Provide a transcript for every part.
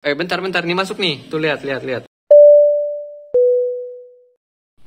Bentar, nih masuk nih. Tuh lihat.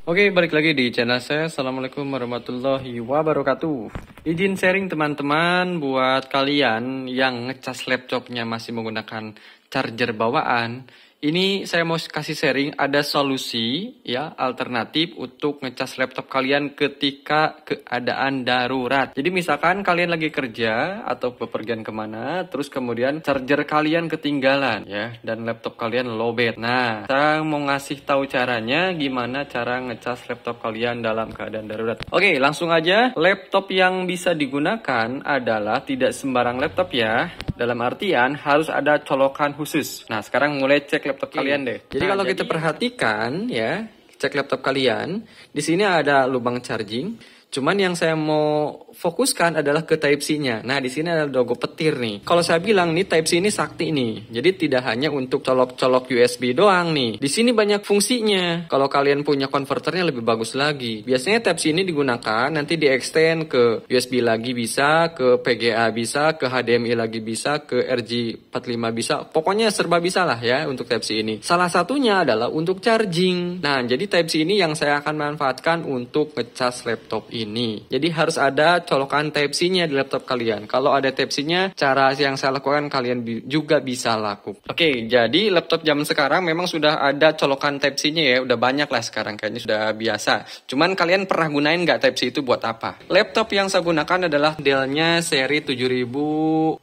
Oke, balik lagi di channel saya. Assalamualaikum warahmatullahi wabarakatuh. Izin sharing teman-teman buat kalian yang ngecas laptopnya masih menggunakan charger bawaan. Ini saya mau kasih sharing ada solusi ya alternatif untuk ngecas laptop kalian ketika keadaan darurat. Jadi misalkan kalian lagi kerja atau bepergian kemana, terus kemudian charger kalian ketinggalan ya dan laptop kalian lowbat. Nah, saya mau ngasih tahu caranya gimana cara ngecas laptop kalian dalam keadaan darurat. Oke, langsung aja. Laptop yang bisa digunakan adalah tidak sembarang laptop ya. Dalam artian harus ada colokan khusus. Nah, sekarang mulai cek laptop kalian deh. Jadi kalau kita perhatikan ya, cek laptop kalian, di sini ada lubang charging. Cuman yang saya mau fokuskan adalah ke Type-C-nya. Nah, di sini ada logo petir nih. Kalau saya bilang nih Type-C ini sakti nih. Jadi tidak hanya untuk colok-colok USB doang nih. Di sini banyak fungsinya. Kalau kalian punya konverternya lebih bagus lagi. Biasanya Type-C ini digunakan nanti di-extend ke USB lagi bisa, ke PGA bisa, ke HDMI lagi bisa, ke RJ45 bisa. Pokoknya serba bisa lah ya untuk Type-C ini. Salah satunya adalah untuk charging. Nah, jadi Type-C ini yang saya akan manfaatkan untuk ngecas laptop ini. Jadi harus ada colokan Type-C-nya di laptop kalian. Kalau ada Type-C-nya, cara yang saya lakukan kalian juga bisa lakukan. Oke, jadi laptop zaman sekarang memang sudah ada colokan Type-C-nya ya. Udah banyak lah sekarang, kayaknya sudah biasa. Cuman kalian pernah gunain nggak Type-C itu buat apa? Laptop yang saya gunakan adalah Dell-nya seri 7300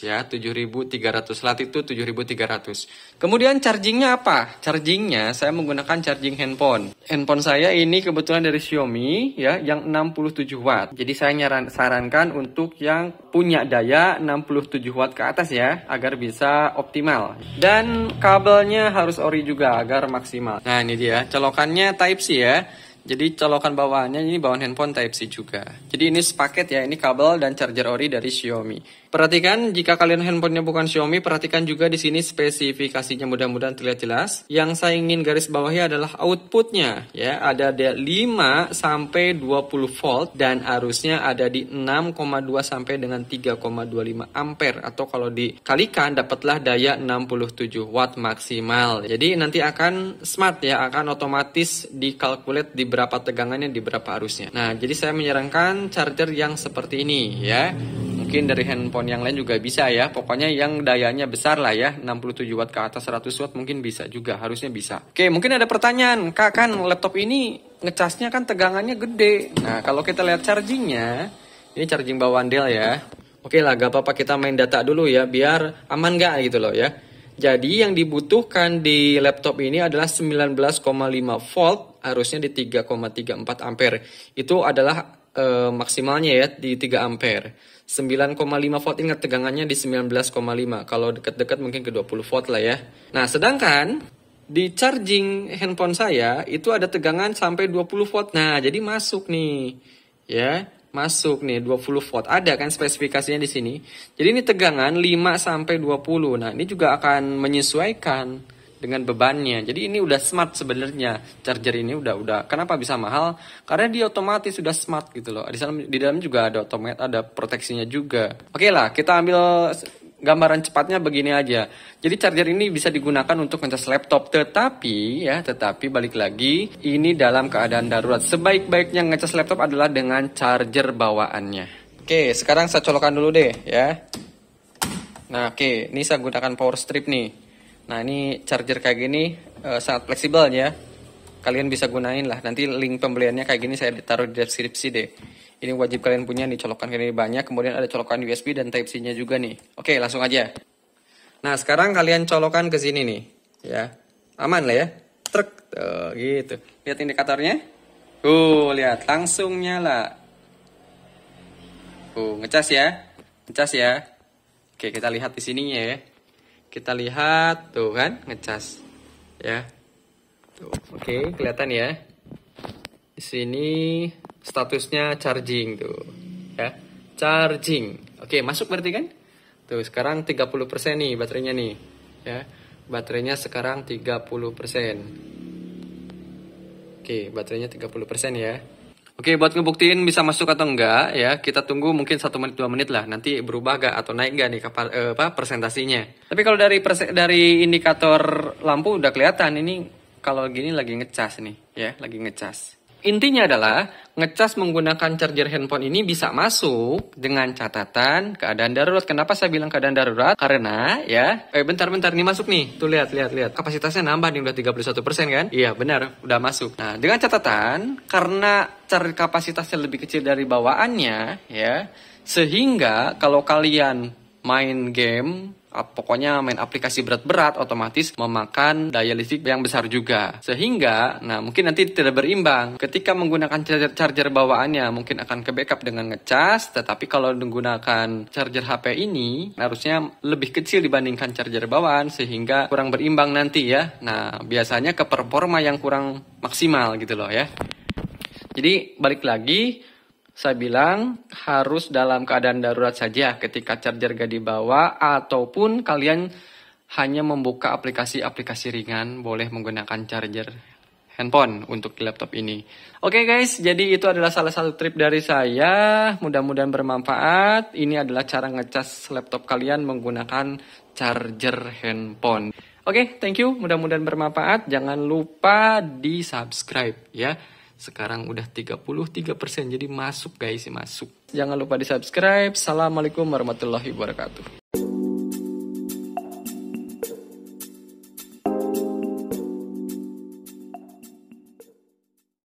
ya. 7300 Latitude 7300. Kemudian chargingnya apa? Chargingnya saya menggunakan charging handphone. Handphone saya ini kebetulan dari Xiaomi ya, yang 67 watt. Jadi saya sarankan untuk yang punya daya 67 watt ke atas ya, agar bisa optimal. Dan kabelnya harus ori juga agar maksimal. Nah, ini dia colokannya Type-C ya. Jadi colokan bawaannya ini bawaan handphone Type-C juga. Jadi ini sepaket ya, ini kabel dan charger ori dari Xiaomi. Perhatikan jika kalian handphonenya bukan Xiaomi, perhatikan juga di sini spesifikasinya mudah-mudahan terlihat jelas. Yang saya ingin garis bawahi adalah outputnya ya, ada 5 sampai 20 volt dan arusnya ada di 6,2 sampai dengan 3,25 ampere atau kalau dikalikan dapatlah daya 67 watt maksimal. Jadi nanti akan smart ya, akan otomatis dikalkulate di berapa tegangannya, di berapa arusnya. Nah, jadi saya menyarankan charger yang seperti ini ya. Mungkin dari handphone yang lain juga bisa ya. Pokoknya yang dayanya besar lah ya. 67 watt ke atas 100 watt mungkin bisa juga. Harusnya bisa. Oke, mungkin ada pertanyaan. Kak, kan laptop ini ngecasnya kan tegangannya gede. Nah, kalau kita lihat chargingnya. Ini charging bawaan Dell ya. Oke lah, gak apa-apa kita main data dulu ya. Biar aman gak gitu loh ya. Jadi yang dibutuhkan di laptop ini adalah 19,5 volt, arusnya di 3,34 ampere. Itu adalah maksimalnya ya di 3 ampere. 9,5 volt, ingat tegangannya di 19,5. Kalau dekat-dekat mungkin ke 20 volt lah ya. Nah, sedangkan di charging handphone saya itu ada tegangan sampai 20 volt. Nah, jadi masuk nih. Ya. Masuk nih 20 volt. Ada kan spesifikasinya di sini. Jadi ini tegangan 5 sampai 20. Nah, ini juga akan menyesuaikan dengan bebannya. Jadi ini udah smart sebenarnya. Charger ini udah. Kenapa bisa mahal? Karena dia otomatis sudah smart gitu loh. Di dalam juga ada otomatis, ada proteksinya juga. Oke lah, kita ambil gambaran cepatnya begini aja. Jadi charger ini bisa digunakan untuk ngecas laptop, tetapi balik lagi ini dalam keadaan darurat. Sebaik-baiknya ngecas laptop adalah dengan charger bawaannya. Oke, sekarang saya colokan dulu deh ya. Nah, oke, ini saya gunakan power strip nih. Nah, ini charger kayak gini sangat fleksibel ya. Kalian bisa gunain lah. Nanti link pembeliannya kayak gini saya taruh di deskripsi deh. Ini wajib kalian punya nih, colokan ini banyak. Kemudian ada colokan USB dan Type-C-nya juga nih. Oke, langsung aja. Nah, sekarang kalian colokan ke sini nih. Ya, aman lah ya. Truk, gitu. Lihat indikatornya. Lihat. Langsung nyala. Ngecas ya. Ngecas ya. Oke, kita lihat di sininya ya. Kita lihat, tuh kan, ngecas. Ya. Tuh, oke, kelihatan ya. Di sini statusnya charging tuh ya, charging. Oke, masuk berarti kan? Tuh, sekarang 30% nih baterainya nih ya. Baterainya sekarang 30%. Oke, baterainya 30% ya. Oke, buat ngebuktiin bisa masuk atau enggak ya, kita tunggu mungkin 1 menit 2 menit lah. Nanti berubah gak atau naik gak nih presentasinya. Tapi kalau dari indikator lampu udah kelihatan ini kalau gini lagi ngecas nih ya, lagi ngecas. Intinya adalah ngecas menggunakan charger handphone ini bisa masuk dengan catatan keadaan darurat. Kenapa saya bilang keadaan darurat? Karena ya, bentar nih masuk nih. Tuh lihat. Kapasitasnya nambah nih udah 31% kan? Iya, benar, udah masuk. Nah, dengan catatan karena kapasitasnya lebih kecil dari bawaannya ya, sehingga kalau kalian main game pokoknya main aplikasi berat-berat otomatis memakan daya listrik yang besar juga. Sehingga, nah mungkin nanti tidak berimbang. Ketika menggunakan charger bawaannya mungkin akan ke backup dengan ngecas, tetapi kalau menggunakan charger HP ini harusnya lebih kecil dibandingkan charger bawaan sehingga kurang berimbang nanti ya. Nah, biasanya ke performa yang kurang maksimal gitu loh ya. Jadi balik lagi, saya bilang harus dalam keadaan darurat saja ketika charger gak dibawa ataupun kalian hanya membuka aplikasi-aplikasi ringan boleh menggunakan charger handphone untuk laptop ini. Oke guys, jadi itu adalah salah satu tip dari saya. Mudah-mudahan bermanfaat. Ini adalah cara ngecas laptop kalian menggunakan charger handphone. Oke, thank you. Mudah-mudahan bermanfaat. Jangan lupa di subscribe ya. Sekarang udah 33%, jadi masuk guys, masuk. Jangan lupa di subscribe. Assalamualaikum warahmatullahi wabarakatuh.